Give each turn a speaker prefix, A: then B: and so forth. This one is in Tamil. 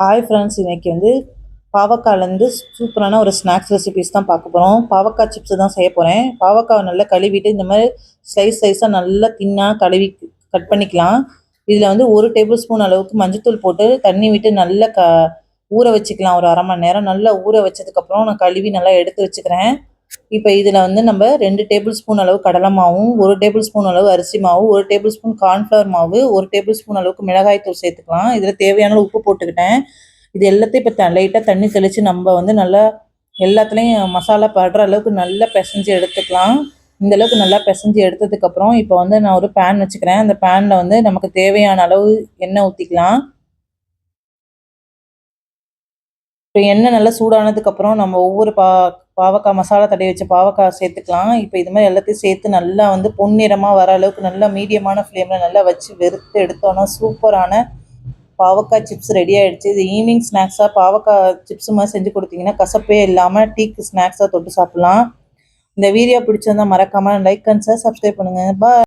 A: ஹாய் ஃப்ரெண்ட்ஸ், இன்னைக்கு வந்து பாவக்காயிலேருந்து சூப்பரான ஒரு ஸ்நாக்ஸ் ரெசிபிஸ் தான் பார்க்க போகிறோம். பாவக்காய் சிப்ஸ் தான் செய்ய போகிறேன். பாவக்காவை நல்லா கழுவிட்டு இந்த மாதிரி ஸ்லைஸாக நல்லா தின்னாக கழுவி கட் பண்ணிக்கலாம். இதில் வந்து 1 டேபிள் ஸ்பூன் அளவுக்கு மஞ்சத்தூள் போட்டு தண்ணி விட்டு நல்லா ஊற வச்சுக்கலாம். ஒரு 1/2 மணி நேரம் நல்லா ஊற வச்சதுக்கப்புறம் நான் கழுவி நல்லா எடுத்து வச்சுக்கிறேன். இப்போ இதில் வந்து நம்ம 2 டேபிள் ஸ்பூன் அளவு கடலை மாவும், 1 டேபிள் ஸ்பூன் அளவு அரிசி மாவு, 1 டேபிள் ஸ்பூன் கார்ன்ஃப்ளவர் மாவு, 1 டேபிள் ஸ்பூன் அளவுக்கு மிளகாய் தூள் சேர்த்துக்கலாம். இதில் தேவையான உப்பு போட்டுக்கிட்டேன். இது எல்லாத்தையும் இப்போ லைட்டாக தண்ணி தெளித்து நம்ம வந்து நல்லா எல்லாத்துலேயும் மசாலா படுற அளவுக்கு நல்லா பிசைஞ்சு எடுத்துக்கலாம். இந்தளவுக்கு நல்லா பிசைஞ்சு எடுத்ததுக்கப்புறம் இப்போ வந்து நான் ஒரு பேன் வச்சுக்கிறேன். அந்த பேனில் வந்து நமக்கு தேவையான அளவு எண்ணெய் ஊற்றிக்கலாம். இப்போ எண்ணெய் நல்லா சூடானதுக்கப்புறம் நம்ம ஒவ்வொரு பாவக்காய் மசாலா தடவி வச்ச பாவக்காய் சேர்த்துக்கலாம். இப்போ இது மாதிரி எல்லாத்தையும் சேர்த்து நல்லா வந்து பொன்னிறமாக வர அளவுக்கு நல்லா மீடியமான ஃப்ளேமில் நல்லா வச்சு வெறுத்து எடுத்தோன்னா சூப்பரான பாவக்காய் சிப்ஸ் ரெடி ஆகிடுச்சு. இது ஈவினிங் ஸ்நாக்ஸாக பாவக்காய் சிப்ஸ் மாதிரி செஞ்சு கொடுத்தீங்கன்னா கசப்பே இல்லாமல் டீக்கு ஸ்நாக்ஸாக தொட்டு சாப்பிட்லாம். இந்த வீடியோ பிடிச்சிருந்தால் மறக்காமல் லைக் அண்ட் சப்ஸ்கிரைப் பண்ணுங்கள். பாய்.